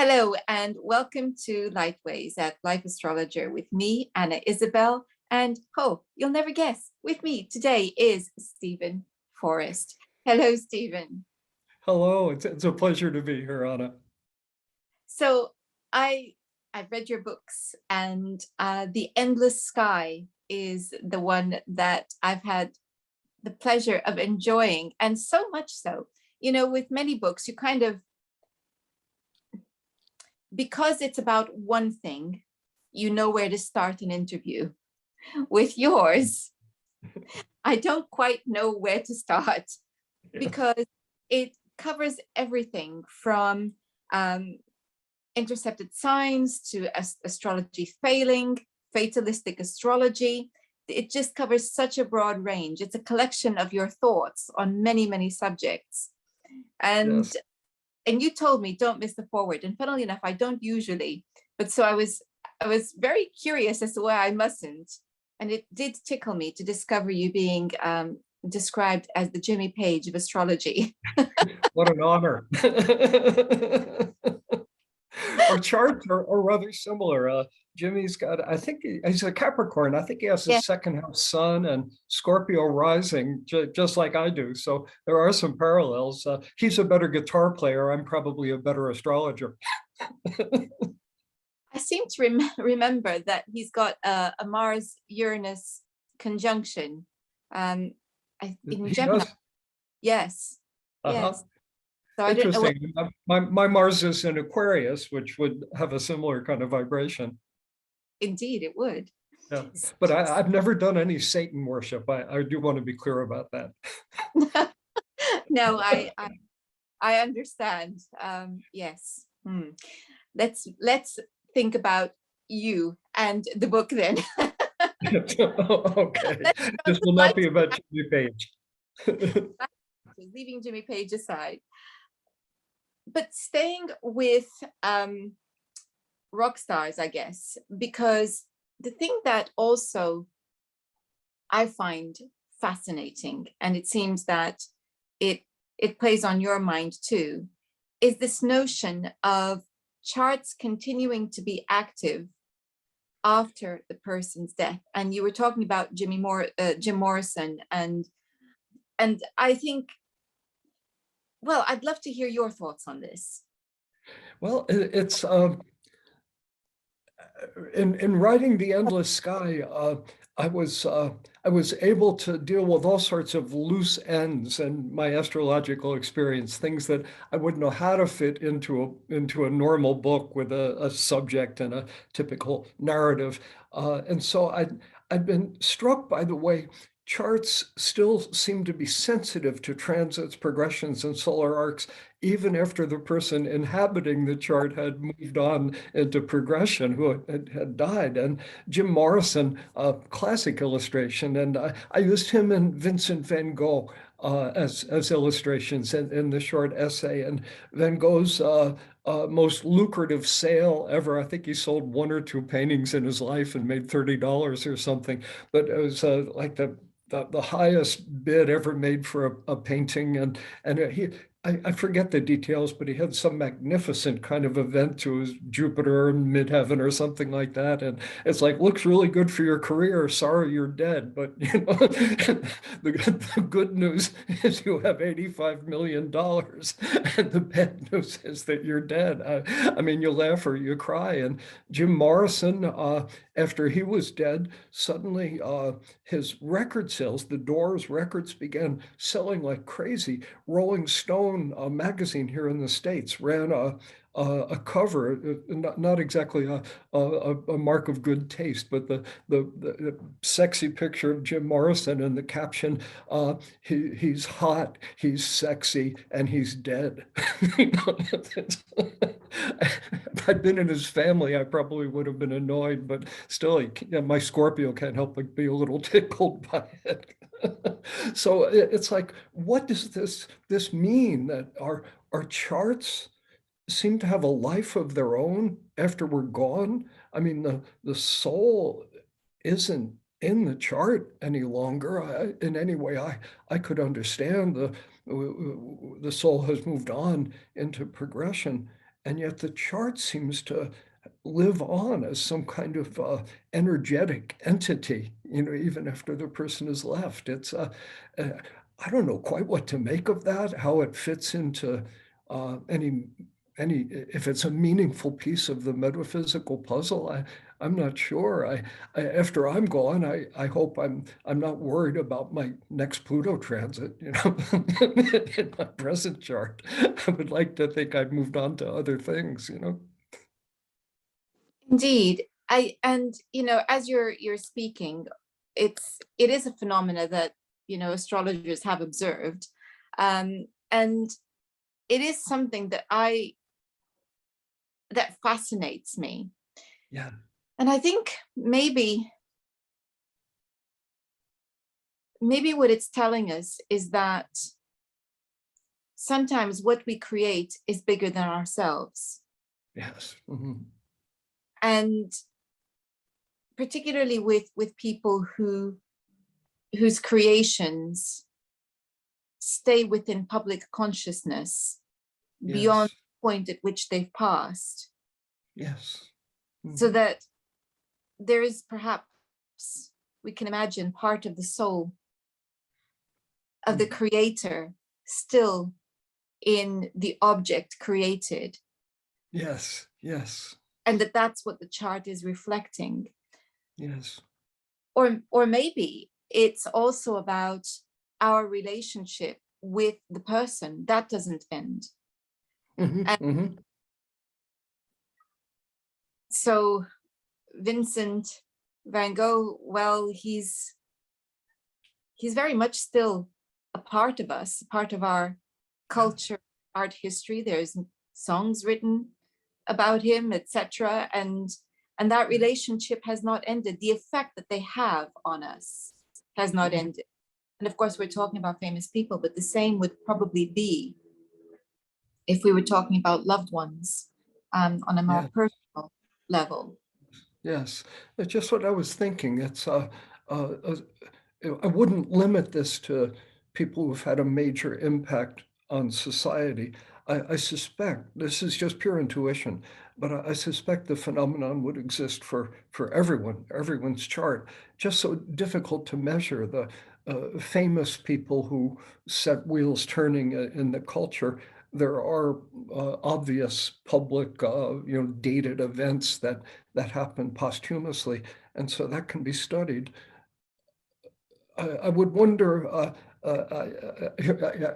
Hello and welcome to Lightways at Life Astrologer with me, Anna Isabel. And you'll never guess, with me today is Steven Forrest. Hello, Steven. Hello, it's a pleasure to be here, Anna. So I've read your books, and The Endless Sky is the one that I've had the pleasure of enjoying, and so much so, with many books, you kind of, because it's about one thing, you know where to start an interview. With yours, I don't quite know where to start because it covers everything from intercepted signs to astrology failing, fatalistic astrology. It just covers such a broad range. It's a collection of your thoughts on many, many subjects. And Yes. and you told me don't miss the forward. And funnily enough, I don't usually, but so I was very curious as to why I mustn't. And it did tickle me to discover you being described as the Jimmy Page of astrology. What an honor. Our charts are rather similar. Jimmy's got, I think he's a Capricorn. I think he has a Yeah, second house sun and Scorpio rising, just like I do. So there are some parallels. He's a better guitar player. I'm probably a better astrologer. I seem to remember that he's got a Mars-Uranus conjunction in He Gemini. does. Yes, Uh-huh. yes. So I don't know what, Interesting. My Mars is in Aquarius, which would have a similar kind of vibration. indeed it would. Yeah, but I've never done any Satan worship. I do want to be clear about that. No, I understand. Yes. Let's think about you and the book then. Okay, Let's go this to will not light, be about Jimmy Page. leaving Jimmy Page aside. But staying with rock stars, I guess, because the thing that also I find fascinating, and it seems that it plays on your mind too, is this notion of charts continuing to be active after the person's death. And you were talking about Jim Morrison, and I think, well, I'd love to hear your thoughts on this. Well, it's in writing The Endless Sky, I was able to deal with all sorts of loose ends in my astrological experience, things that I wouldn't know how to fit into a normal book with a subject and a typical narrative. And so I'd been struck by the way charts still seem to be sensitive to transits, progressions, and solar arcs, even after the person inhabiting the chart had moved on into progression, who had died. And Jim Morrison, a classic illustration, and I used him and Vincent van Gogh as illustrations in the short essay. And Van Gogh's most lucrative sale ever, I think he sold one or two paintings in his life and made $30 or something, but it was like the highest bid ever made for a painting. And I forget the details, but he had some magnificent kind of event to his Jupiter in midheaven or something like that. And it's like, looks really good for your career. Sorry, you're dead. But the good news is you have $85 million. And the bad news is that you're dead. I mean, you laugh or you cry. And Jim Morrison, after he was dead, suddenly his record sales, the Doors records, began selling like crazy. Rolling Stone magazine here in the States ran a cover, not exactly a mark of good taste, but the sexy picture of Jim Morrison and the caption, he's hot, he's sexy, and he's dead. If I'd been in his family, I probably would have been annoyed, but still, my Scorpio can't help but be a little tickled by it. So it's like, what does this mean that our charts seem to have a life of their own after we're gone? I mean, the soul isn't in the chart any longer. In any way I could understand, the soul has moved on into progression. and yet the chart seems to live on as some kind of energetic entity, even after the person has left. I don't know quite what to make of that, how it fits into any if it's a meaningful piece of the metaphysical puzzle. I'm not sure. After I'm gone, I hope I'm not worried about my next Pluto transit, in my present chart. I would like to think I've moved on to other things. Indeed. And as you're speaking, it is a phenomena that astrologers have observed. And it is something that fascinates me. Yeah. And I think maybe what it's telling us is that sometimes what we create is bigger than ourselves. Yes. Mm-hmm. And particularly with people whose creations stay within public consciousness beyond Yes. the point at which they've passed, Yes. so Mm-hmm. that there is perhaps, we can imagine, part of the soul of the creator still in the object created, Yes. Yes. and that's what the chart is reflecting. Yes. Or maybe it's also about our relationship with the person that doesn't end. Mm-hmm. And Mm-hmm. so Vincent van Gogh, well, he's very much still a part of us, a part of our culture, art history. There's songs written about him, etc. And that relationship has not ended. The effect that they have on us has not Mm-hmm. ended. And of course, we're talking about famous people, but the same would probably be if we were talking about loved ones, on a more Yeah. personal level. Yes. It's just what I was thinking. Uh, I wouldn't limit this to people who've had a major impact on society. I suspect, this is just pure intuition, but I suspect the phenomenon would exist for everyone's chart. Just so difficult to measure. The famous people who set wheels turning in the culture. There are obvious public, dated events that happen posthumously, and so that can be studied. I would wonder, a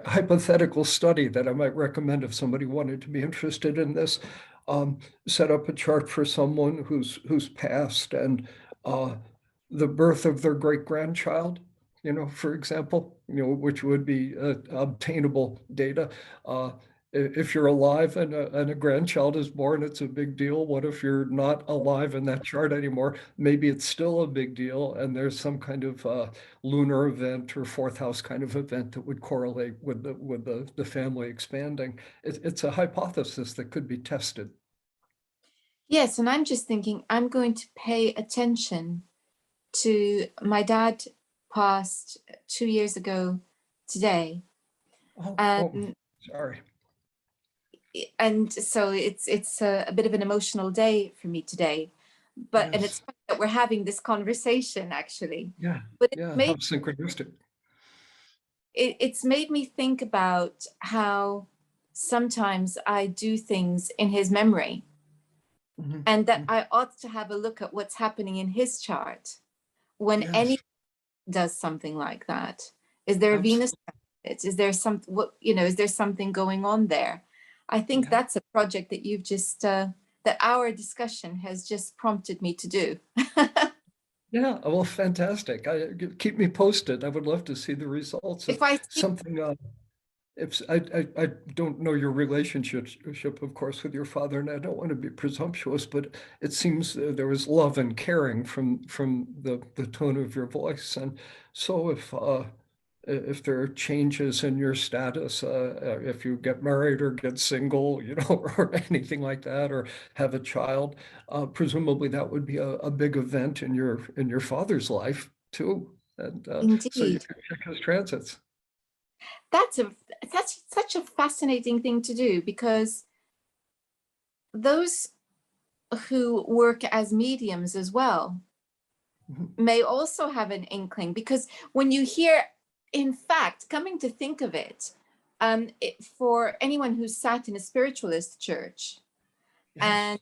hypothetical study that I might recommend if somebody wanted to be interested in this. Set up a chart for someone who's passed, and uh, the birth of their great grandchild, for example, which would be obtainable data. Uh, if you're alive and a grandchild is born, it's a big deal. What if you're not alive in that chart anymore? Maybe it's still a big deal, and there's some kind of lunar event or fourth house kind of event that would correlate with the family expanding. It's a hypothesis that could be tested. Yes, and I'm just thinking I'm going to pay attention to my dad passed 2 years ago today. Oh, And sorry. so it's a bit of an emotional day for me today. And it's Yes. funny that we're having this conversation actually. Yeah. But Yeah. How synchronistic. it's made me think about how sometimes I do things in his memory, Mhm. and that Mhm. I ought to have a look at what's happening in his chart when Yes. any does something like that. Is there a Venus Absolutely. transit? Is there is there something going on there? I think Yeah. that's a project that you've just that our discussion has just prompted me to do. Yeah. Well, fantastic. Keep me posted. I would love to see the results. If It's I see, something. If I don't know your relationship, of course, with your father, and I don't want to be presumptuous, but it seems there was love and caring from the tone of your voice. And so if there are changes in your status, if you get married or get single, or anything like that, or have a child, presumably that would be a big event in your father's life too. And so you indeed, can check his transits. that's such a fascinating thing to do, because those who work as mediums as well may also have an inkling, because when you hear, in fact, coming to think of it, for anyone who's sat in a spiritualist church and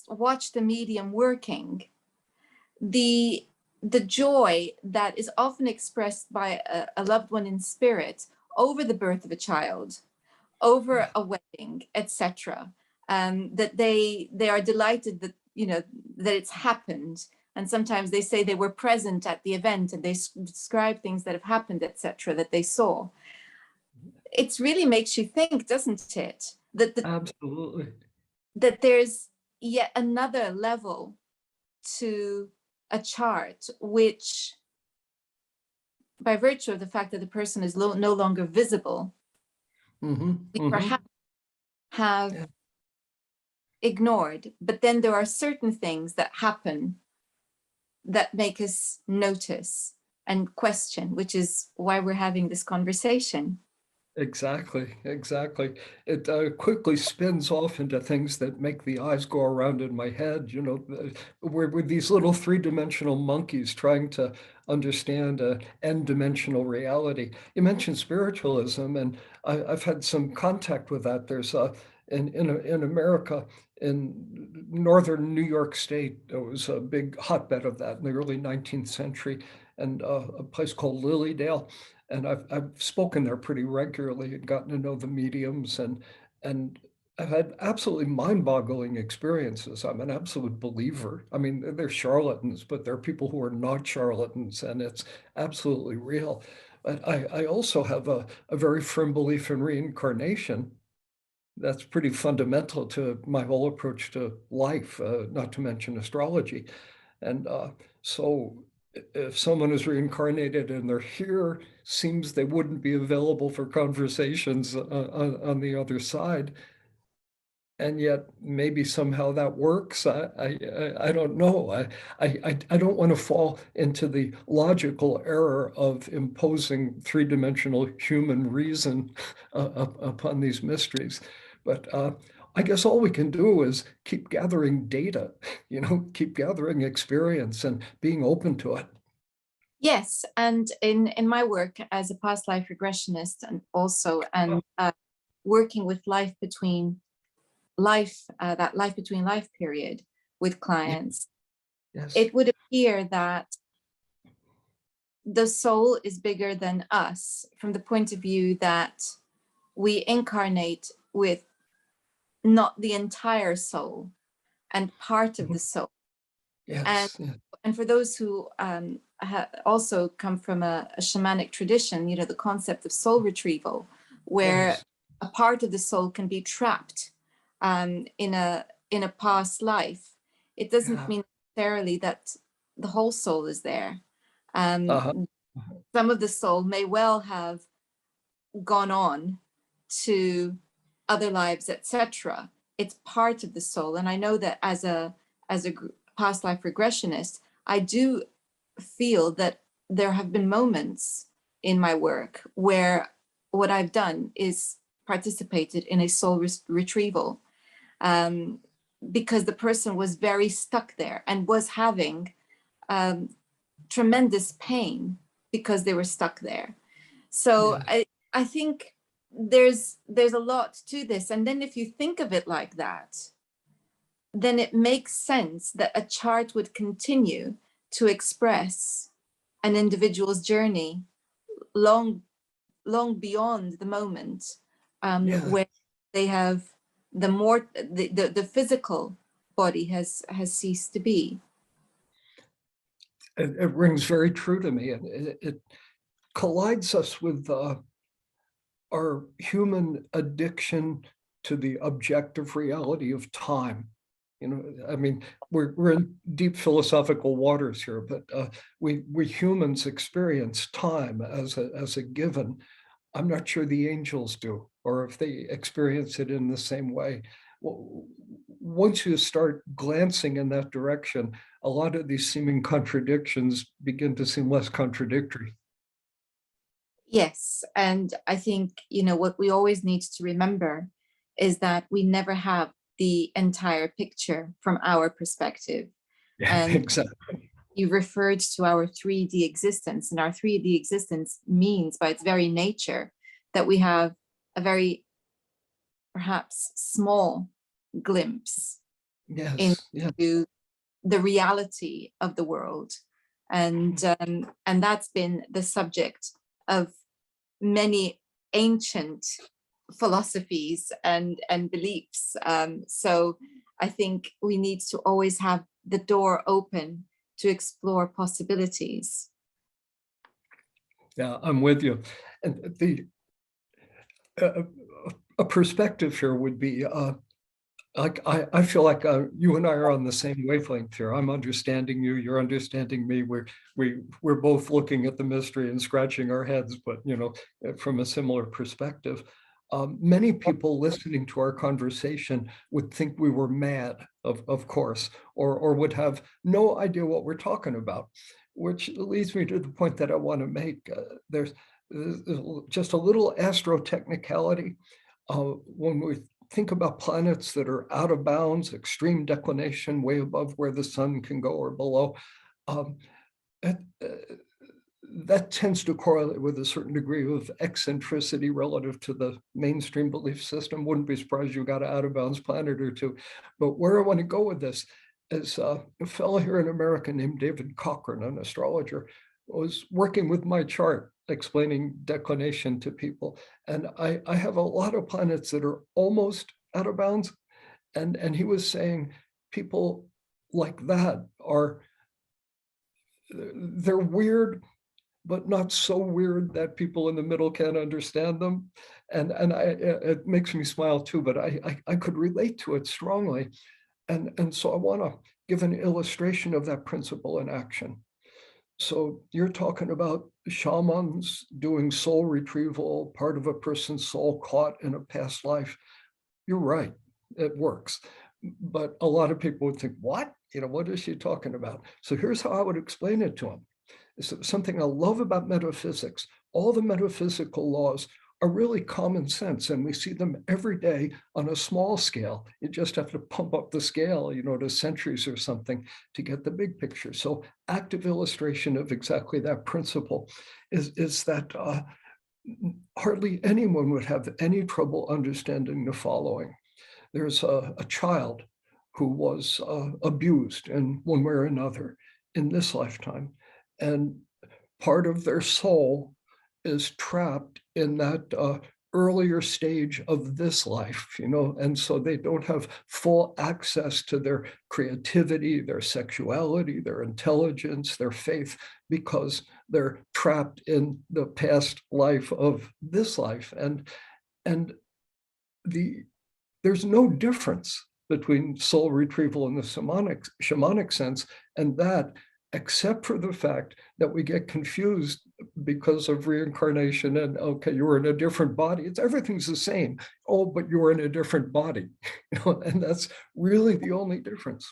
watched the medium working, the joy that is often expressed by a loved one in spirit over the birth of a child, over a wedding, etc., that they are delighted that, you know, that it's happened. And sometimes they say they were present at the event and they describe things that have happened, etc., that they saw. It really makes you think, doesn't it? Absolutely. That there's yet another level to a chart, which, by virtue of the fact that the person is no longer visible, we perhaps have ignored. But then there are certain things that happen that make us notice and question, which is why we're having this conversation. Exactly, exactly. It quickly spins off into things that make the eyes go around in my head. You know, we're these little three-dimensional monkeys trying to understand an n-dimensional reality. You mentioned spiritualism, and I've had some contact with that. There's in America, in northern New York State, there was a big hotbed of that in the early 19th century, and a place called Lilydale. And I've spoken there pretty regularly and gotten to know the mediums, and I've had absolutely mind-boggling experiences. I'm an absolute believer. I mean, they're charlatans, but there are people who are not charlatans, and it's absolutely real. But I also have a very firm belief in reincarnation. That's pretty fundamental to my whole approach to life, not to mention astrology. And so if someone is reincarnated and they're here, seems they wouldn't be available for conversations on the other side. And yet maybe somehow that works. I don't know. I don't want to fall into the logical error of imposing three-dimensional human reason upon these mysteries. But I guess all we can do is keep gathering data, you know, keep gathering experience and being open to it. Yes, and in my work as a past life regressionist, and also working with life between life, that life between life period with clients, Yes. it would appear that the soul is bigger than us, from the point of view that we incarnate with not the entire soul and part of the soul. Yes. And for those who also come from a shamanic tradition, you know, the concept of soul retrieval, where Yes. a part of the soul can be trapped in a past life. It doesn't mean necessarily that the whole soul is there. Some of the soul may well have gone on to other lives, etc. It's part of the soul. And I know that as a past life regressionist, I do feel that there have been moments in my work where what I've done is participated in a soul retrieval, because the person was very stuck there and was having tremendous pain because they were stuck there. So I think there's a lot to this. And then if you think of it like that, then it makes sense that a chart would continue to express an individual's journey long beyond the moment where they have the physical body has ceased to be. It rings very true to me, and it collides us with our human addiction to the objective reality of time. You know, I mean, we're in deep philosophical waters here, but we humans experience time as a given. I'm not sure the angels do, or if they experience it in the same way. Well, once you start glancing in that direction, a lot of these seeming contradictions begin to seem less contradictory. Yes, and I think, you know, what we always need to remember is that we never have the entire picture from our perspective. Yeah, And exactly. you referred to our 3D existence, and our 3D existence means by its very nature that we have a very perhaps small glimpse Yes, yes. into the reality of the world. And that's been the subject of many ancient philosophies and beliefs. So I think we need to always have the door open to explore possibilities. Yeah, I'm with you. And the uh, a perspective here would be like I feel like you and I are on the same wavelength here. I'm understanding you, you're understanding me. We're both looking at the mystery and scratching our heads, but you know, from a similar perspective. Many people listening to our conversation would think we were mad, of course, or would have no idea what we're talking about, which leads me to the point that I want to make. There's just a little astro technicality. When we think about planets that are out of bounds, extreme declination, way above where the sun can go or below, um, that, that tends to correlate with a certain degree of eccentricity relative to the mainstream belief system. Wouldn't be surprised you got an out of bounds planet or two. But where I want to go with this is a fellow here in America named David Cochran, an astrologer, was working with my chart, explaining declination to people. And I have a lot of planets that are almost out of bounds. And he was saying people like that are, they're weird, but not so weird that people in the middle can't understand them. And it makes me smile too, but I could relate to it strongly. And so I want to give an illustration of that principle in action. So you're talking about shamans doing soul retrieval, part of a person's soul caught in a past life. You're right, it works. But a lot of people would think, what? You know, what is she talking about? So here's how I would explain it to them. It's something I love about metaphysics. All the metaphysical laws are really common sense, and we see them every day on a small scale. You just have to pump up the scale, you know, to centuries or something to get the big picture. So active illustration of exactly that principle is that hardly anyone would have any trouble understanding the following. There's a child who was abused in one way or another in this lifetime. And part of their soul is trapped in that earlier stage of this life, you know, and so they don't have full access to their creativity, their sexuality, their intelligence, their faith, because they're trapped in the past life of this life. And the there's no difference between soul retrieval in the shamanic sense and that, except for the fact that we get confused because of reincarnation and, okay, you were in a different body. Everything's the same. Oh, but you were in a different body. You know, and that's really the only difference.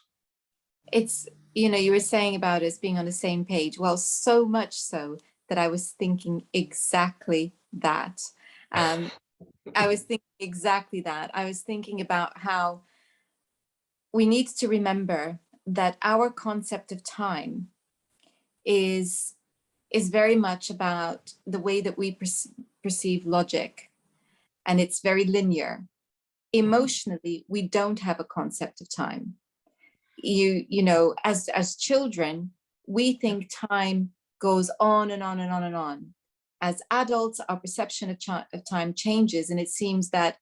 It's, you know, you were saying about us being on the same page. Well, so much so that I was thinking exactly that. I was thinking exactly that. I was thinking about how we need to remember that our concept of time is very much about the way that we perceive logic, and it's very linear. Emotionally, we don't have a concept of time. You know, as children, we think time goes on and on and on and on. As adults, our perception of time changes, and it seems that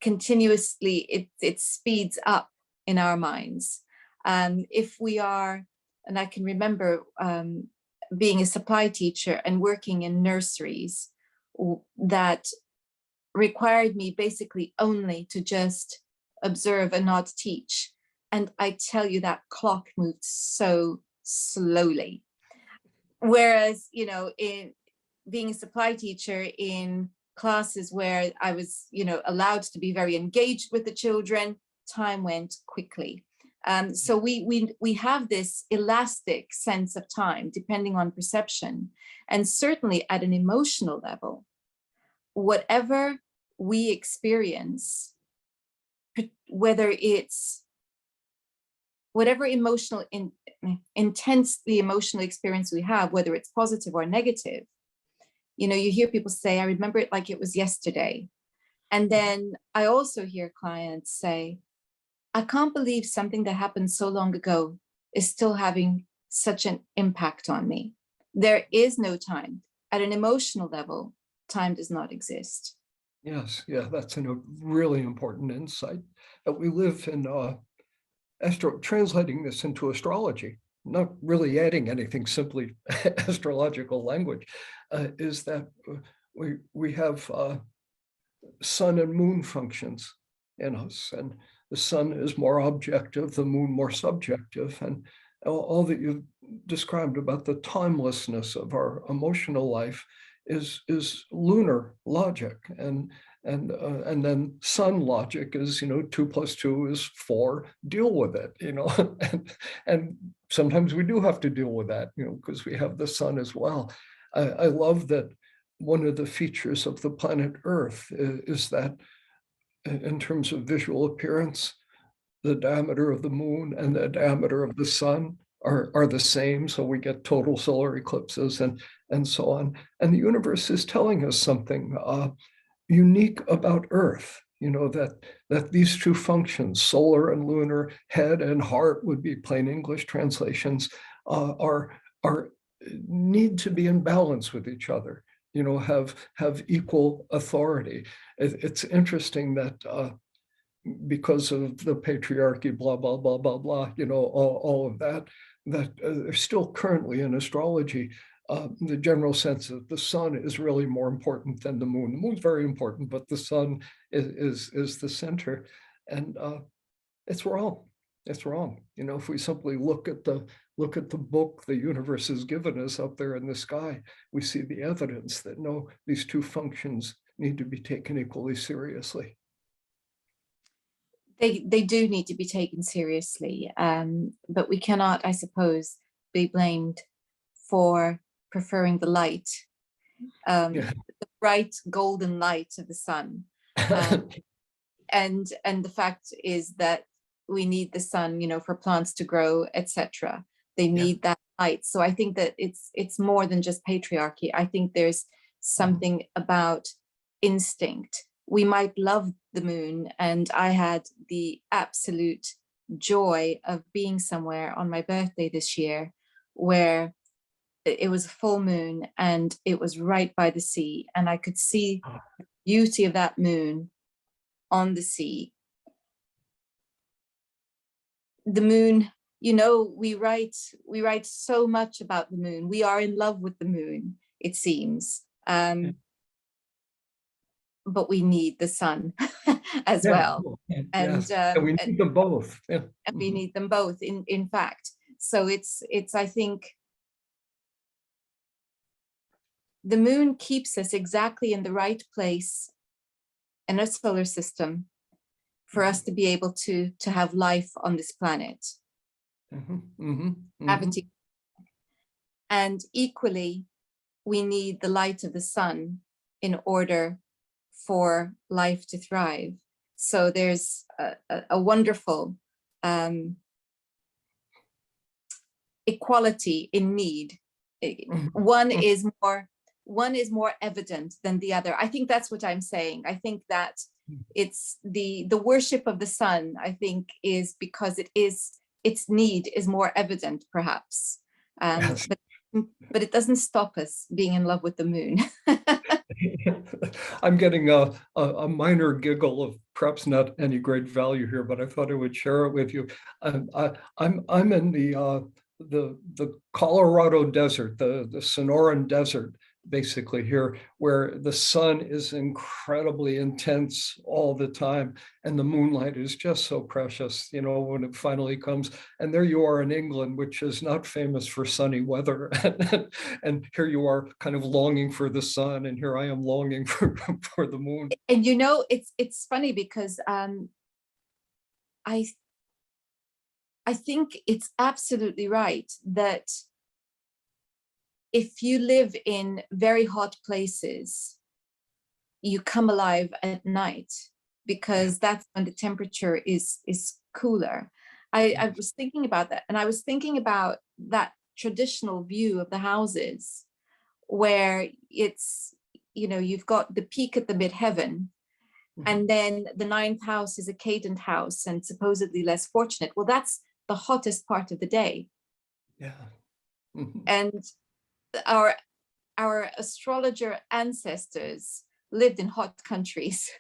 continuously it speeds up in our minds. If we are, and I can remember being a supply teacher and working in nurseries that required me basically only to just observe and not teach. And I tell you, that clock moved so slowly. Whereas, you know, in being a supply teacher in classes where I was, you know, allowed to be very engaged with the children, time went quickly. So we have this elastic sense of time depending on perception, and certainly at an emotional level, whatever we experience whether it's whatever intense the emotional experience we have, whether it's positive or negative, you know, you hear people say, I remember it like it was yesterday. And then I also hear clients say, I can't believe something that happened so long ago is still having such an impact on me. There is no time. At an emotional level, time does not exist. Yes, yeah, that's a really important insight. That we live in translating this into astrology, not really adding anything, simply astrological language, is that we have sun and moon functions in us, and the sun is more objective, the moon more subjective, and all that you've described about the timelessness of our emotional life is lunar logic, and then sun logic is, you know, 2 + 2 is 4, deal with it, you know. And sometimes we do have to deal with that, you know, because we have the sun as well. I love that one of the features of the planet Earth is that in terms of visual appearance, the diameter of the moon and the diameter of the sun are the same. So we get total solar eclipses and so on. And the universe is telling us something unique about Earth, you know, that these two functions, solar and lunar, head and heart would be plain English translations, are need to be in balance with each other, you know, have equal authority. It's interesting that because of the patriarchy, blah, blah, blah, blah, blah, you know, all of that, there's still currently in astrology, the general sense that the sun is really more important than the moon. The moon's very important, but the sun is the center. And it's wrong. It's wrong. You know, if we simply look at the book the universe has given us up there in the sky, we see the evidence that no, these two functions need to be taken equally seriously. They do need to be taken seriously, but we cannot, I suppose, be blamed for preferring the light, the bright golden light of the sun. And the fact is that we need the sun, you know, for plants to grow, etc. They need that light. So I think that it's more than just patriarchy. I think there's something about instinct. We might love the moon, and I had the absolute joy of being somewhere on my birthday this year where it was a full moon and it was right by the sea, and I could see the beauty of that moon on the sea. The moon, you know, we write so much about the moon. We are in love with the moon, it seems. But we need the sun as well. And, and we need them both. And we need them both, in fact. So it's I think the moon keeps us exactly in the right place in our solar system for us to be able to have life on this planet. And equally, we need the light of the sun in order for life to thrive. So there's a wonderful equality in need. One is more evident than the other. I think that's what I'm saying. I think that it's the worship of the sun, I think, is because its need is more evident, perhaps. But it doesn't stop us being in love with the moon. I'm getting a minor giggle of perhaps not any great value here, but I thought I would share it with you. I'm in the Colorado desert, the Sonoran desert, basically here, where the sun is incredibly intense all the time, and the moonlight is just so precious, you know, when it finally comes. And there you are in England, which is not famous for sunny weather. And here you are kind of longing for the sun, and here I am longing for the moon. And you know, it's funny because I think it's absolutely right that if you live in very hot places, you come alive at night. because that's when the temperature is cooler. I was thinking about that, and I was thinking about that traditional view of the houses where it's, you've got the peak at the midheaven, and then the ninth house is a cadent house and supposedly less fortunate. Well, that's the hottest part of the day. Yeah. And our astrologer ancestors lived in hot countries.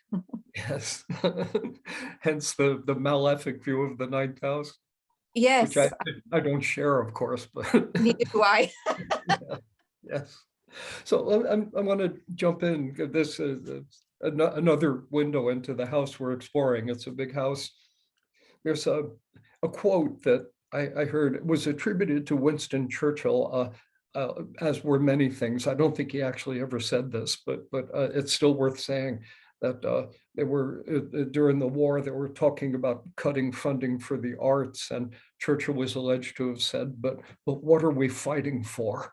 Yes. Hence the malefic view of the ninth house, which Yes, I don't share, of course, but neither do I. yeah, yes. So I'm going to jump in. This is another window into the house we're exploring. It's a big house. There's a quote that I heard. It was attributed to Winston Churchill, as were many things. I don't think he actually ever said this, but it's still worth saying that they were during the war, they were talking about cutting funding for the arts, and Churchill was alleged to have said, but what are we fighting for?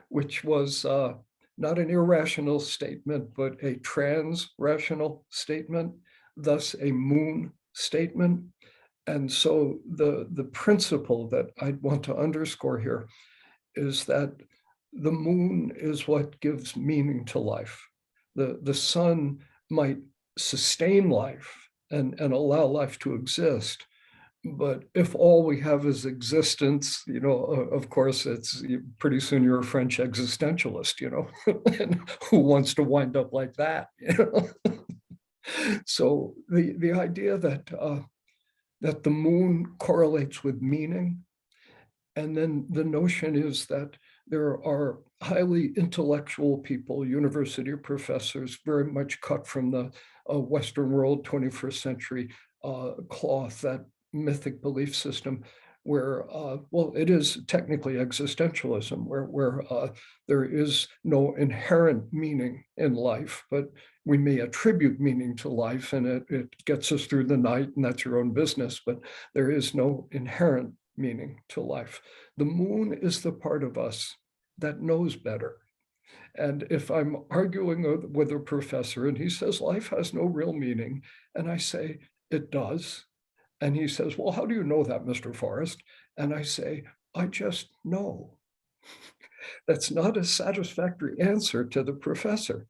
Which was not an irrational statement, but a trans-rational statement, thus a moon statement. And so the principle that I'd want to underscore here is that the moon is what gives meaning to life. The sun might sustain life and allow life to exist, but if all we have is existence, of course, it's pretty soon you're a French existentialist, and who wants to wind up like that? So the idea that the moon correlates with meaning, and then the notion is that there are highly intellectual people, university professors, very much cut from the Western world, 21st century cloth, that mythic belief system where, well, it is technically existentialism, where there is no inherent meaning in life, but we may attribute meaning to life, and it gets us through the night, and that's your own business, but there is no inherent meaning to life. The moon is the part of us that knows better. And if I'm arguing with a professor and he says life has no real meaning, and I say it does, and he says, well, how do you know that, Mr. Forrest? And I say, I just know. That's not a satisfactory answer to the professor,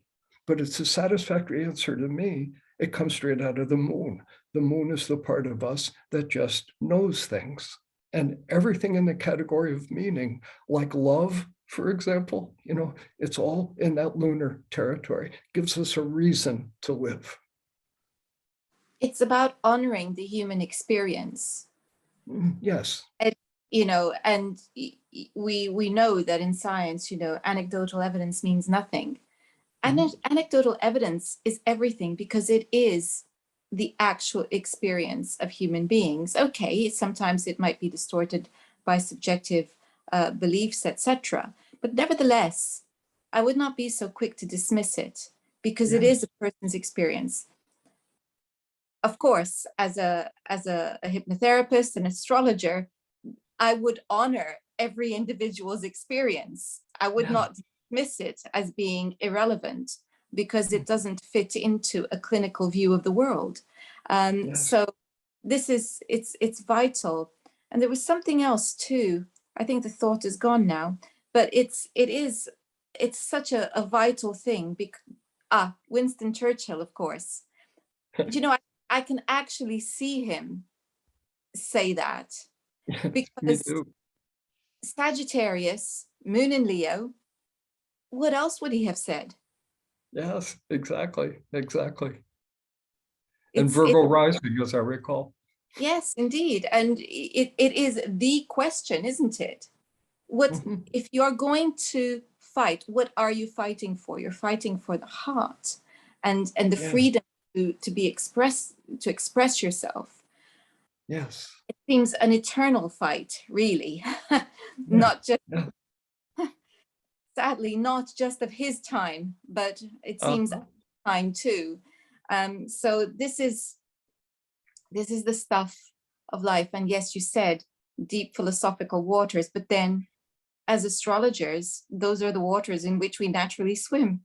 but it's a satisfactory answer to me. It comes straight out of the moon. The moon is the part of us that just knows things. And everything in the category of meaning, like love, for example, it's all in that lunar territory, gives us a reason to live. It's about honoring the human experience. Yes. And, and we know that in science, anecdotal evidence means nothing. And anecdotal evidence is everything, because it is the actual experience of human beings. Okay, sometimes it might be distorted by subjective beliefs, etc. But nevertheless, I would not be so quick to dismiss it, because it is a person's experience. Of course, as a hypnotherapist, an astrologer, I would honor every individual's experience. I would not dismiss it as being irrelevant, because it doesn't fit into a clinical view of the world. So it's vital. And there was something else too. I think the thought is gone now, but it's such a vital thing. Winston Churchill, of course. I can actually see him say that, because Sagittarius, moon in Leo, what else would he have said? Yes, exactly. And Virgo rising, as I recall. Yes, indeed. And it is the question, isn't it? What if you're going to fight, what are you fighting for? You're fighting for the heart and the freedom to express yourself. Yes. It seems an eternal fight, really. Not just sadly, not just of his time, but it seems time too. So this is the stuff of life. And yes, you said deep philosophical waters, but then as astrologers, those are the waters in which we naturally swim.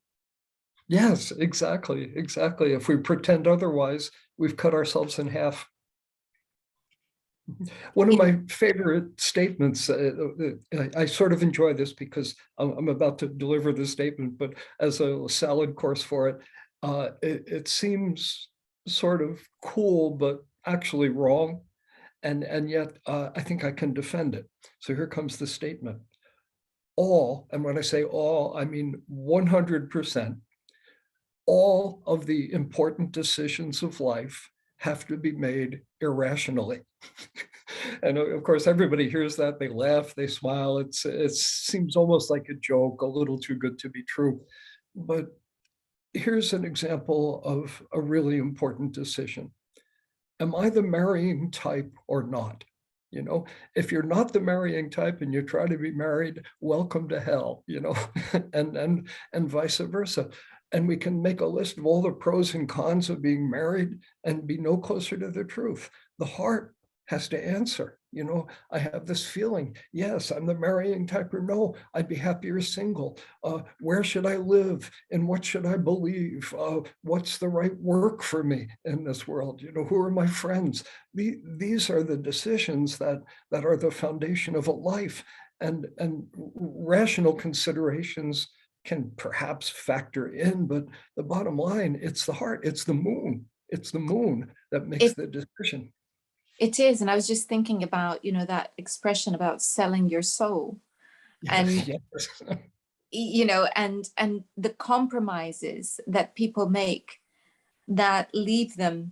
Yes, exactly, exactly. If we pretend otherwise, we've cut ourselves in half. One of You know, my favorite statements, I sort of enjoy this because I'm about to deliver this statement, but as a salad course for it, it seems sort of cool, but actually wrong. And yet I think I can defend it. So here comes the statement. All, and when I say all, I mean 100%, all of the important decisions of life have to be made irrationally. And of course, everybody hears that, they laugh, they smile. It seems almost like a joke, a little too good to be true. But here's an example of a really important decision. Am I the marrying type or not? You know, if you're not the marrying type and you try to be married, welcome to hell, you know, and vice versa. And we can make a list of all the pros and cons of being married and be no closer to the truth. The heart has to answer. You know, I have this feeling, yes, I'm the marrying type, or no, I'd be happier single. Where should I live? And what should I believe? What's the right work for me in this world? You know, who are my friends? These are the decisions that are the foundation of a life. And rational considerations can perhaps factor in, but the bottom line, it's the heart, it's the moon. It's the moon that makes it the decision. it is, and I was just thinking about, that expression about selling your soul, Yes, and yes. and the compromises that people make that leave them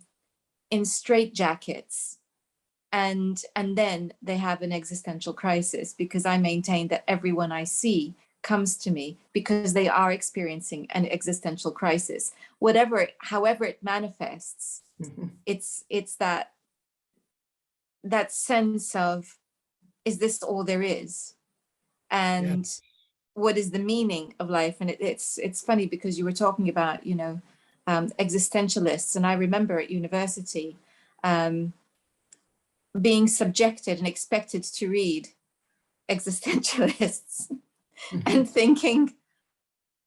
in straitjackets, and then they have an existential crisis, because I maintain that everyone I see comes to me because they are experiencing an existential crisis, however it manifests. Mhm. It's that sense of, is this all there is? Yeah. And what is the meaning of life? And it's funny, because you were talking about, existentialists, and I remember at university, um, being subjected and expected to read existentialists and Mhm. thinking,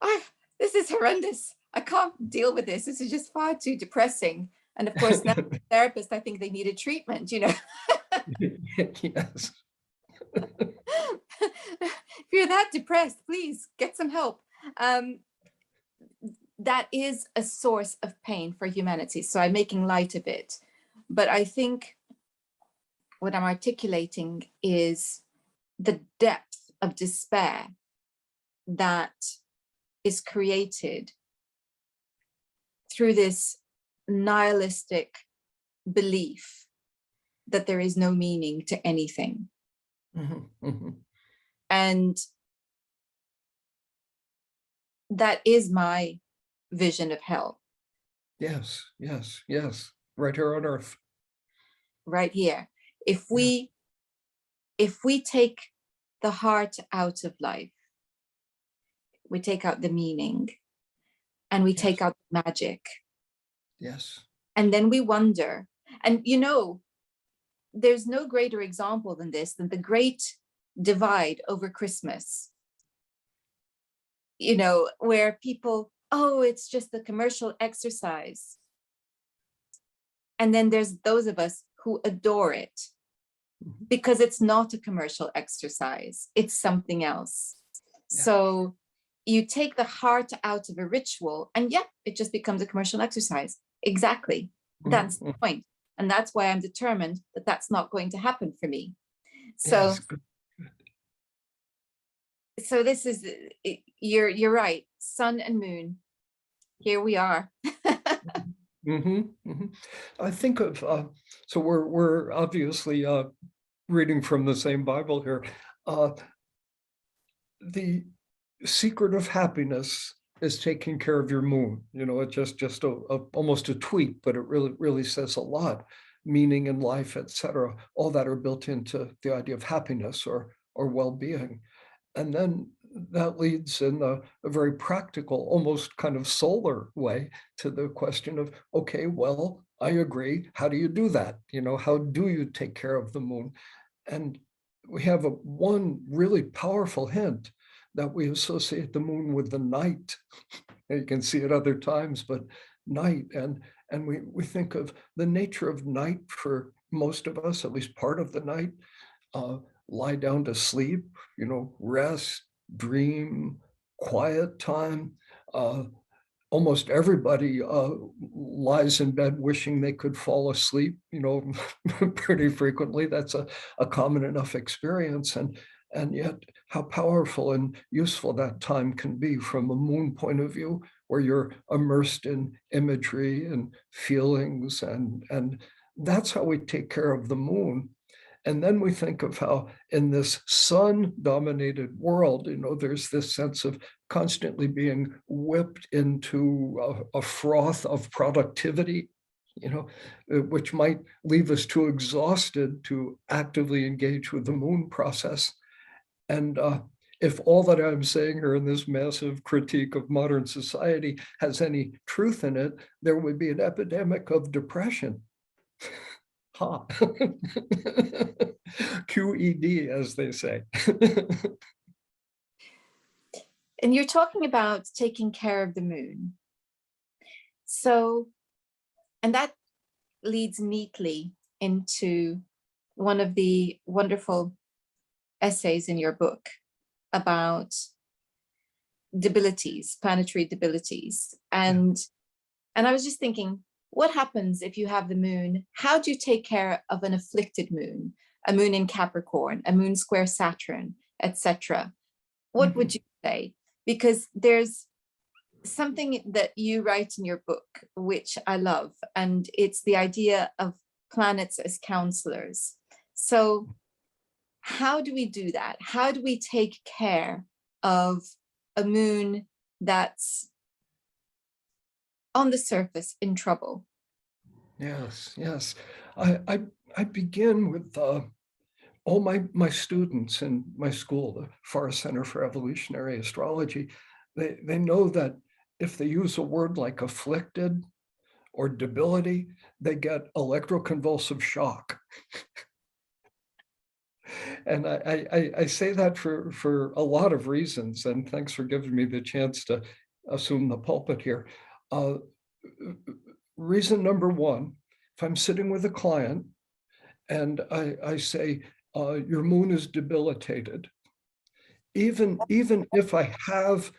oh, this is horrendous. I can't deal with this. This is just far too depressing. And of course, now therapists, I think they needed treatment, Yes. If you're that depressed, please get some help. Um, that is a source of pain for humanity. So I'm making light of it. But I think what I'm articulating is the depth of despair that is created through this nihilistic belief that there is no meaning to anything. Mhm, mhm. And that is my vision of hell Yes, yes, yes. Right here on Earth. right here. If Yeah, we if we take the heart out of life, we take out the meaning, and we take yes, out the magic, yes. and then we wonder. And there's no greater example than this, than the great divide over Christmas, where people, oh, it's just a commercial exercise. And then there's those of us who adore it, Mhm. because it's not a commercial exercise, it's something else. Yeah. So you take the heart out of a ritual, and yeah, it just becomes a commercial exercise. Exactly. Mhm, That's the mhm. point. And that's why I'm determined that that's not going to happen for me. So Yes, good. so this is, you're right. Sun and moon, here we are. Mhm, mhm. I think of so we're obviously reading from the same Bible here. Uh, the secret of happiness is taking care of your moon. You know, it's just almost a tweak, but it really says a lot. Meaning in life, etc. All that are built into the idea of happiness or well-being. And then that leads in a very practical, almost kind of solar way to the question of, okay, well, I agree. How do you do that? You know, how do you take care of the moon? And we have one really powerful hint that we associate the moon with the night. You can see it other times, but night. And we think of the nature of night for most of us, at least part of the night, lie down to sleep, rest, dream, quiet time. Almost everybody lies in bed wishing they could fall asleep, pretty frequently. That's a common enough experience. And yet how powerful and useful that time can be from a moon point of view, where you're immersed in imagery and feelings. And that's how we take care of the moon. And then we think of how in this sun-dominated world, there's this sense of constantly being whipped into a froth of productivity, which might leave us too exhausted to actively engage with the moon process. And if all that I'm saying here in this massive critique of modern society has any truth in it, there would be an epidemic of depression. Ha. QED, as they say. And you're talking about taking care of the moon. So, and that leads neatly into one of the wonderful essays in your book about debilities, planetary debilities. And I was just thinking, what happens if you have the moon? How do you take care of an afflicted moon, a moon in Capricorn, a moon square Saturn, etc.? What would you say? Because there's something that you write in your book, which I love, and it's the idea of planets as counselors. So how do we do that? How do we take care of a moon that's on the surface in trouble? Yes. I begin with all my students in my school, the Forrest Center for Evolutionary Astrology. They know that if they use a word like afflicted or debility, they get electroconvulsive shock. And I say that for a lot of reasons, and thanks for giving me the chance to assume the pulpit here. Reason number one, if I'm sitting with a client and I say, your moon is debilitated, even if I have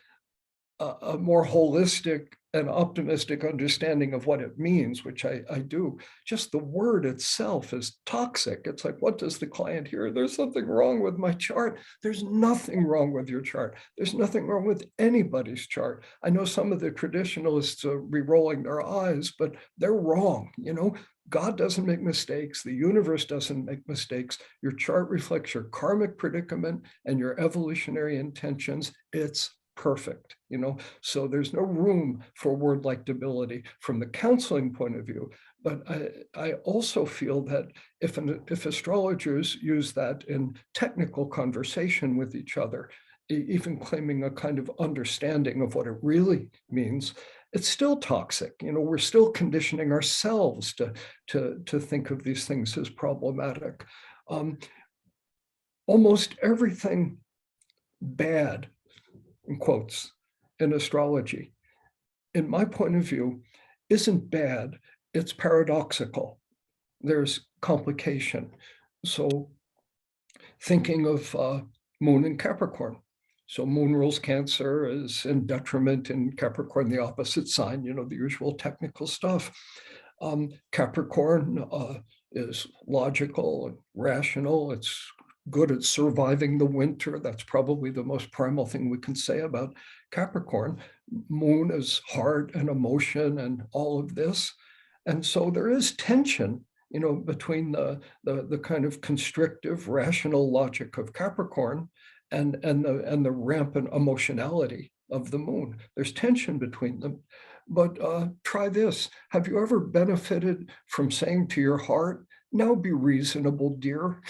a more holistic and optimistic understanding of what it means, which I do, just the word itself is toxic. It's like, what does the client hear? There's something wrong with my chart. There's nothing wrong with your chart. There's nothing wrong with anybody's chart. I know some of the traditionalists are re-rolling their eyes, but they're wrong. God doesn't make mistakes. The universe doesn't make mistakes. Your chart reflects your karmic predicament and your evolutionary intentions. It's perfect, so there's no room for a word like debility from the counseling point of view. But I also feel that if astrologers use that in technical conversation with each other, even claiming a kind of understanding of what it really means, it's still toxic. We're still conditioning ourselves to think of these things as problematic. Almost everything bad, in quotes, in astrology, in my point of view, isn't bad, it's paradoxical. There's complication. So thinking of moon in Capricorn. So moon rules Cancer, is in detriment in Capricorn, the opposite sign, the usual technical stuff. Capricorn is logical and rational. It's good at surviving the winter. That's probably the most primal thing we can say about Capricorn. Moon is heart and emotion and all of this. And so there is tension, between the kind of constrictive, rational logic of Capricorn and the rampant emotionality of the moon. There's tension between them. But try this. Have you ever benefited from saying to your heart, now be reasonable, dear.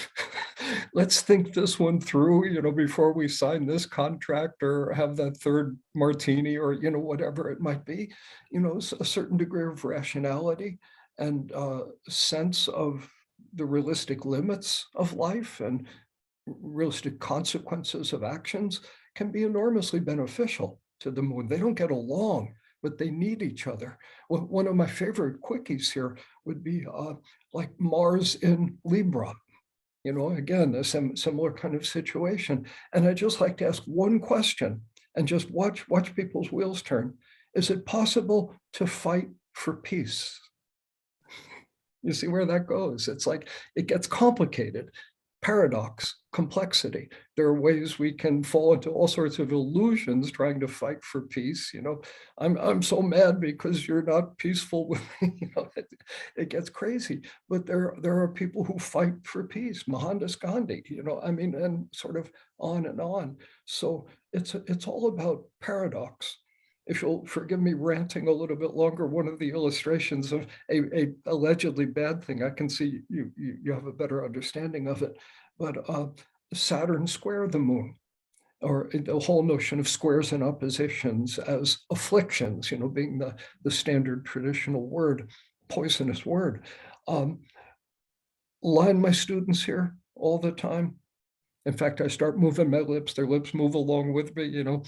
Let's think this one through, before we sign this contract or have that third martini or, whatever it might be, a certain degree of rationality and sense of the realistic limits of life and realistic consequences of actions can be enormously beneficial to the moon. They don't get along, but they need each other. Well, one of my favorite quickies here would be like Mars in Libra. You know, again, a similar kind of situation. And I just like to ask one question and just watch people's wheels turn. Is it possible to fight for peace? You see where that goes? It's like it gets complicated. Paradox, complexity. There are ways we can fall into all sorts of illusions trying to fight for peace. You know, I'm so mad because you're not peaceful with me. You know, it gets crazy. But there are people who fight for peace. Mohandas Gandhi. You know, I mean, and sort of on and on. So it's all about paradox. If you'll forgive me ranting a little bit longer, one of the illustrations of a allegedly bad thing, I can see you have a better understanding of it, but Saturn square the moon, or the whole notion of squares and oppositions as afflictions, you know, being the standard traditional word, poisonous word. Line my students here all the time. In fact, I start moving my lips, their lips move along with me, you know.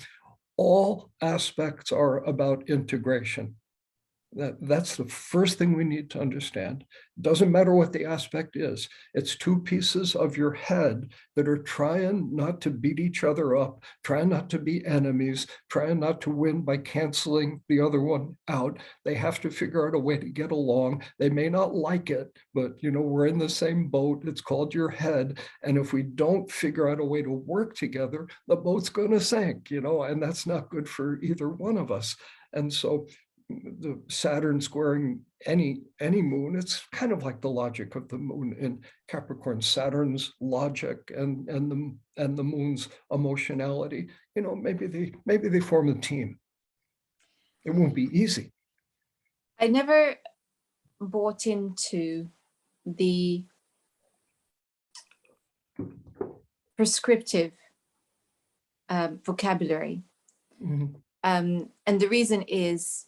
All aspects are about integration. That's the first thing we need to understand. Doesn't matter what the aspect is. It's two pieces of your head that are trying not to beat each other up, trying not to be enemies, trying not to win by canceling the other one out. They have to figure out a way to get along. They may not like it, but you know, we're in the same boat. It's called your head. And if we don't figure out a way to work together, the boat's going to sink, you know, and that's not good for either one of us. And so the Saturn squaring any moon, it's kind of like the logic of the moon in Capricorn. Saturn's logic and the moon's emotionality. You know, maybe they form a team. It won't be easy. I never bought into the prescriptive vocabulary. Mm-hmm. And the reason is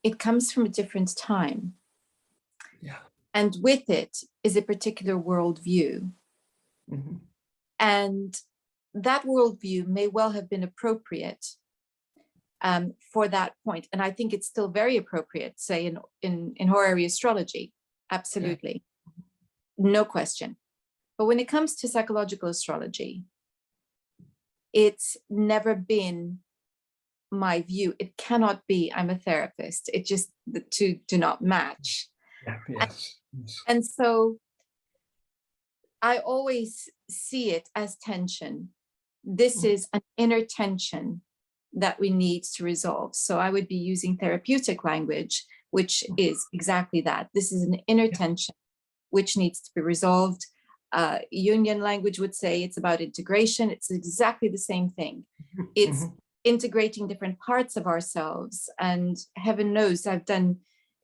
it comes from a different time. Yeah. And with it is a particular worldview. Mm-hmm. And that worldview may well have been appropriate for that point. And I think it's still very appropriate, say in horary astrology, absolutely, no question. But when it comes to psychological astrology, it's never been my view. It cannot be, I'm a therapist. It just, the two do not match. Yeah, yes. And so I always see it as tension. This is an inner tension that we need to resolve. So I would be using therapeutic language, which is exactly that. This is an inner tension which needs to be resolved. Jungian language would say it's about integration. It's exactly the same thing. It's integrating different parts of ourselves. And heaven knows I've done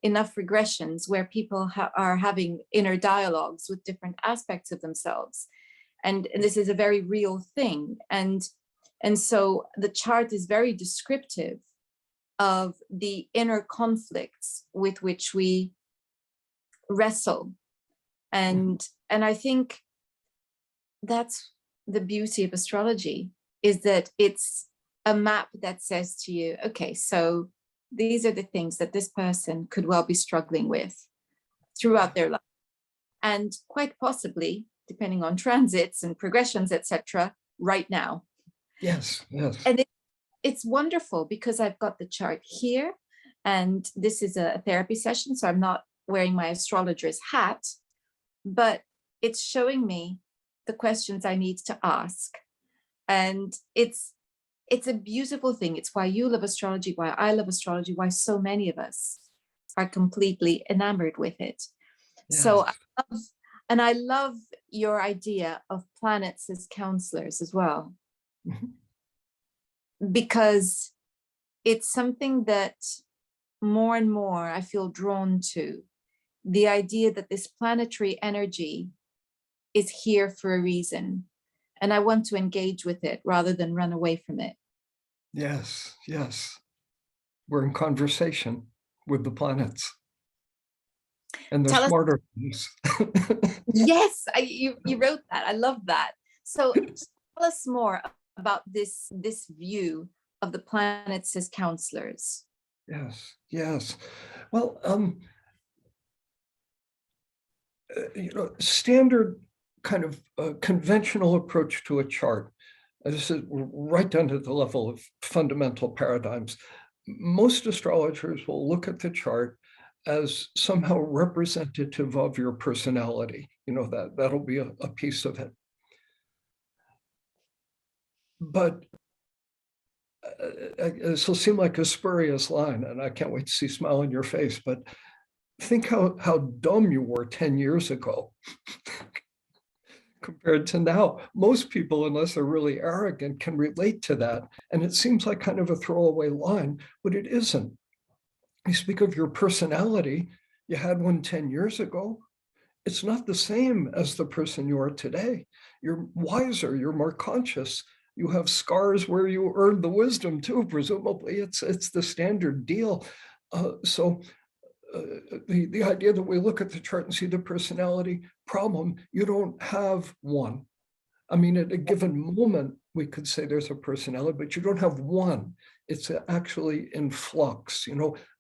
enough regressions where people are having inner dialogues with different aspects of themselves. And this is a very real thing. And so the chart is very descriptive of the inner conflicts with which we wrestle. And I think that's the beauty of astrology, is that it's a map that says to you, okay, so these are the things that this person could well be struggling with throughout their life. And quite possibly, depending on transits and progressions, etc., right now. Yes, yes. And it's wonderful because I've got the chart here, and this is a therapy session, so I'm not wearing my astrologer's hat, but it's showing me the questions I need to ask. And it's a beautiful thing. It's why you love astrology, why I love astrology, why so many of us are completely enamored with it. Yes. So I love your idea of planets as counselors as well, because it's something that more and more I feel drawn to, the idea that this planetary energy is here for a reason. And I want to engage with it rather than run away from it. Yes, yes. We're in conversation with the planets. And they're smarter than us. Yes, you wrote that. I love that. So tell us more about this view of the planets as counselors? Yes, yes. Well, standard kind of conventional approach to a chart. This is right down to the level of fundamental paradigms. Most astrologers will look at the chart as somehow representative of your personality. That'll be a piece of it. But this will seem like a spurious line, and I can't wait to see a smile on your face, but think how dumb you were 10 years ago compared to now. Most people, unless they're really arrogant, can relate to that. And it seems like kind of a throwaway line, but it isn't. You speak of your personality, you had one 10 years ago. It's not the same as the person you are today. You're wiser, you're more conscious. You have scars where you earned the wisdom too, presumably. It's the standard deal. So the idea that we look at the chart and see the personality problem, you don't have one. I mean, at a given moment, we could say there's a personality, but you don't have one. It's actually in flux.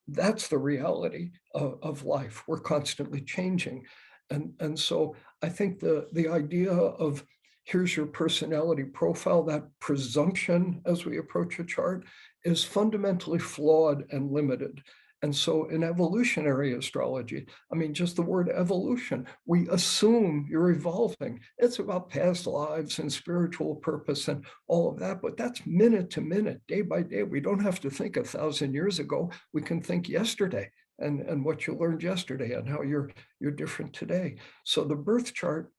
That's the reality of life. We're constantly changing. And so I think the idea of here's your personality profile, that presumption as we approach a chart is fundamentally flawed and limited. And so in evolutionary astrology, I mean, just the word evolution, we assume you're evolving. It's about past lives and spiritual purpose and all of that, but that's minute to minute, day by day. We don't have to think 1,000 years ago. We can think yesterday and what you learned yesterday and how you're different today. So the birth chart,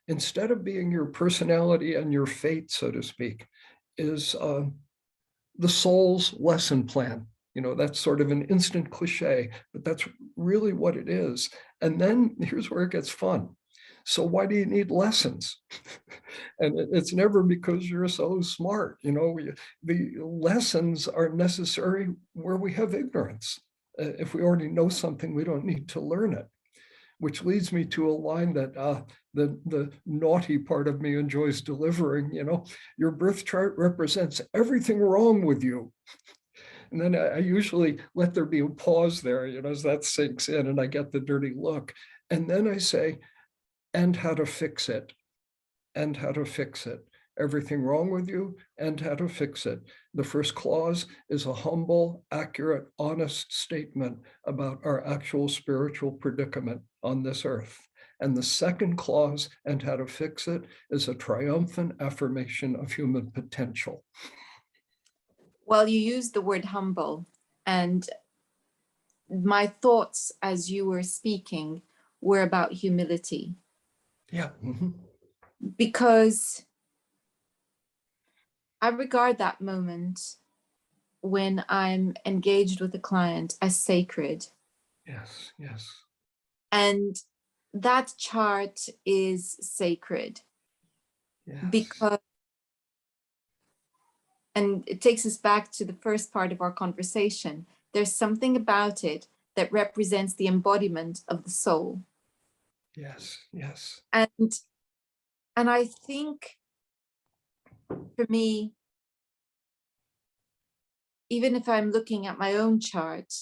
instead of being your personality and your fate, so to speak, is the soul's lesson plan. That's sort of an instant cliche, but that's really what it is. And then here's where it gets fun. So why do you need lessons? And it's never because you're so smart. The lessons are necessary where we have ignorance. If we already know something, we don't need to learn it. Which leads me to a line that the naughty part of me enjoys delivering. Your birth chart represents everything wrong with you. And then I usually let there be a pause there, as that sinks in and I get the dirty look. And then I say, and how to fix it, and how to fix it. Everything wrong with you and how to fix it. The first clause is a humble, accurate, honest statement about our actual spiritual predicament on this earth. And the second clause, and how to fix it, is a triumphant affirmation of human potential. Well, you used the word humble, and my thoughts as you were speaking were about humility. Yeah. Mm-hmm. Because I regard that moment when I'm engaged with a client as sacred. Yes, yes. And that chart is sacred. Yes. Because, and it takes us back to the first part of our conversation, there's something about it that represents the embodiment of the soul. Yes, yes. And I think for me, even if I'm looking at my own chart,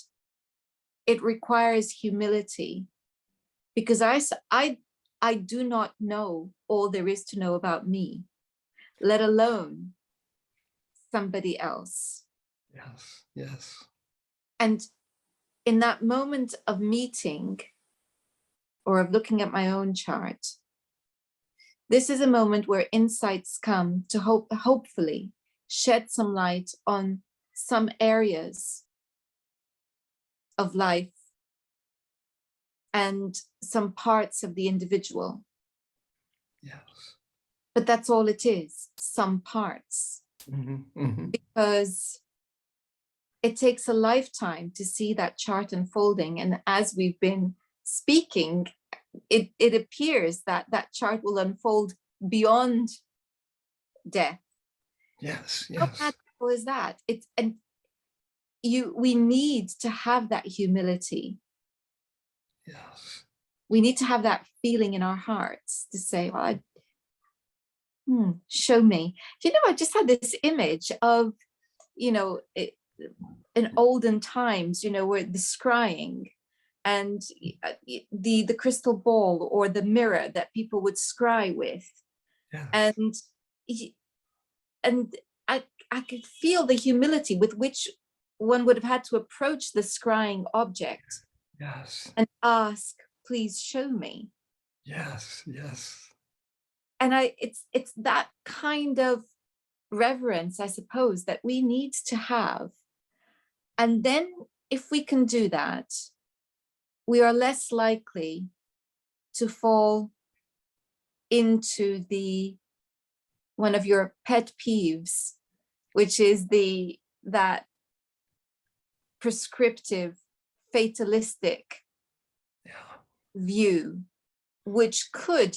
it requires humility because I do not know all there is to know about me, let alone somebody else. Yes, yes. And in that moment of meeting or of looking at my own chart, this is a moment where insights come to hopefully shed some light on some areas of life and some parts of the individual. Yes. But that's all it is, some parts. Mm-hmm, mm-hmm. Because it takes a lifetime to see that chart unfolding. And as we've been speaking, it appears that that chart will unfold beyond death. Yes, How yes. magical is that? We need to have that humility. Yes. We need to have that feeling in our hearts to say, well, Show me. I just had this image of, you know, it, in olden times, where the scrying and the crystal ball or the mirror that people would scry with. Yes. And I could feel the humility with which one would have had to approach the scrying object. Yes. And ask, please show me. Yes. Yes. And it's that kind of reverence, I suppose, that we need to have. And then if we can do that, we are less likely to fall into one of your pet peeves, which is that prescriptive, fatalistic view, which could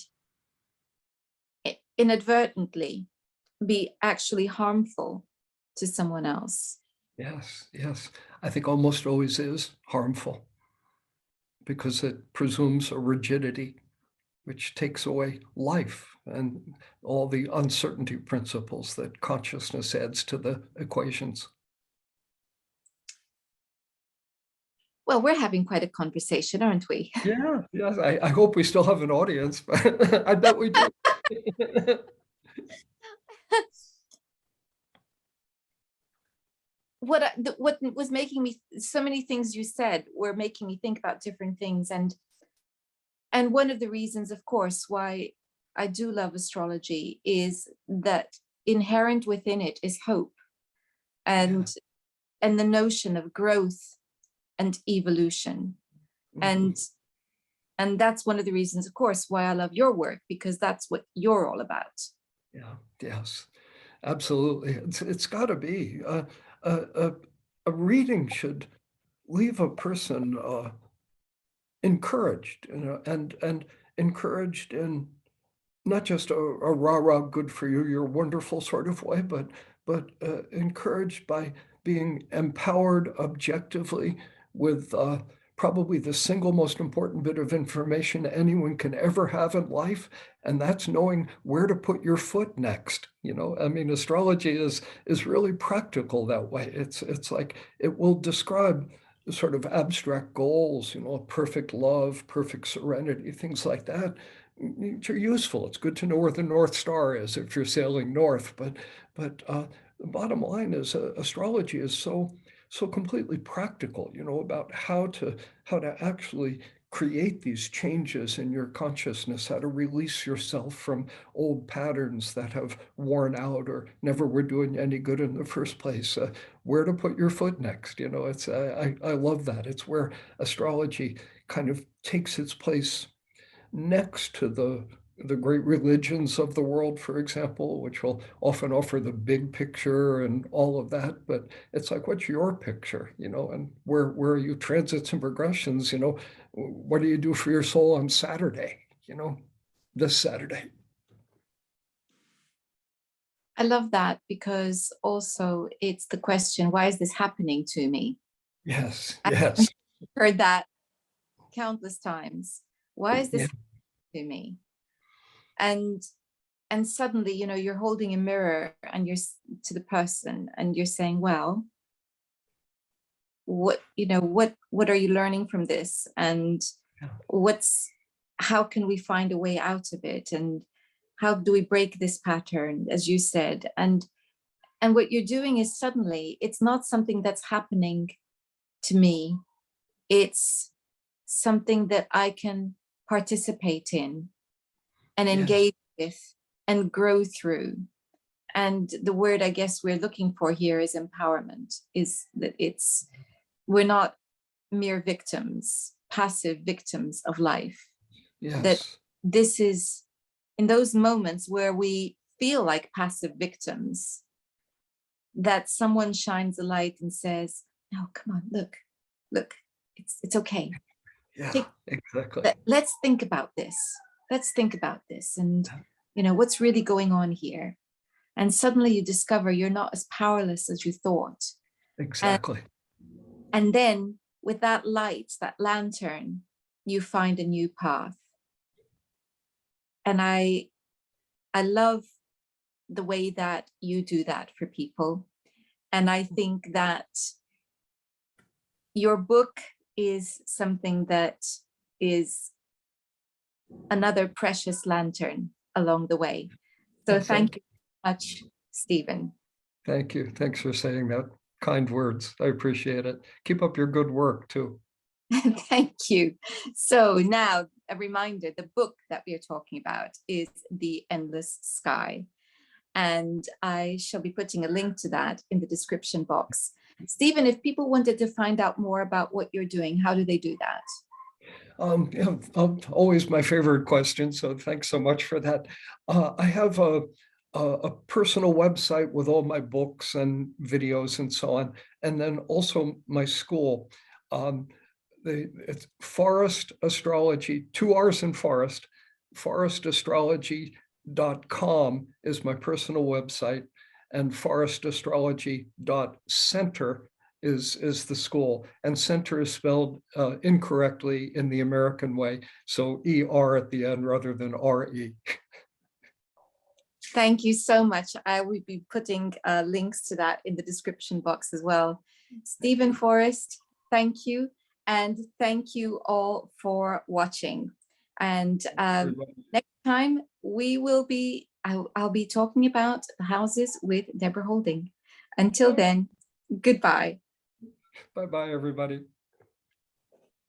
inadvertently be actually harmful to someone else. Yes. Yes. I think almost always is harmful because it presumes a rigidity which takes away life and all the uncertainty principles that consciousness adds to the equations. Well, we're having quite a conversation, aren't we? Yeah, yes. I hope we still have an audience, but I bet we do. What was making me, so many things you said were making me think about different things, and one of the reasons, of course, why I do love astrology is that inherent within it is hope and the notion of growth and evolution. Mhm. And that's one of the reasons, of course, why I love your work, because that's what you're all about. Yeah, yes, absolutely. It's got to be a a reading should leave a person encouraged, and encouraged in not just a rah rah good for you, you're wonderful sort of way, but encouraged by being empowered objectively with probably the single most important bit of information anyone can ever have in life, and that's knowing where to put your foot next. I mean, astrology is really practical that way. It's like it will describe sort of abstract goals, perfect love, perfect serenity, things like that. Are useful. It's good to know where the North Star is if you're sailing north. But the bottom line is astrology is so completely practical. About how to actually create these changes in your consciousness, how to release yourself from old patterns that have worn out or never were doing any good in the first place. Where to put your foot next. It's I love that. It's where astrology kind of takes its place next to the great religions of the world, for example, which will often offer the big picture and all of that. But it's like, what's your picture, and where are you transits and progressions, what do you do for your soul on Saturday, this Saturday? I love that, because also it's the question, why is this happening to me? Yes, I've yes. heard that countless times. Why is Yeah, this happening to me? And suddenly, you're holding a mirror and you're to the person and you're saying, well, what are you learning from this? And how can we find a way out of it? And how do we break this pattern, as you said? And what you're doing is, suddenly it's not something that's happening to me. It's something that I can participate in and yes, engage with and grow through. And the word I guess we're looking for here is empowerment, is that we're not mere victims, passive victims of life. That yes, this is, in those moments where we feel like passive victims, that someone shines a light and says, no, come on, look, it's okay. yeah, exactly. Let's think about this. Let's think about this. And, what's really going on here? And suddenly you discover you're not as powerless as you thought. Exactly. And then with that light, that lantern, you find a new path. And I love the way that you do that for people. And I think that your book is something that is another precious lantern along the way. So thank you so much, Steven. Thank you. Thanks for saying that. Kind words. I appreciate it. Keep up your good work too. Thank you. So now a reminder, the book that we are talking about is The Endless Sky. And I shall be putting a link to that in the description box. Steven, if people wanted to find out more about what you're doing, how do they do that? Yeah, always my favorite question. So thanks so much for that. I have a personal website with all my books and videos and so on, and then also my school. It's Forrest Astrology, 2 R's in Forrest. Forrestastrology.com is my personal website, and forrestastrology.center is the school, and center is spelled incorrectly in the American way, so ER at the end rather than RE. Thank you so much. I will be putting links to that in the description box as well. Steven Forrest, thank you. And thank you all for watching. And next time we will be, I'll be talking about the houses with Deborah Holding. Until then, goodbye. Bye-bye, everybody.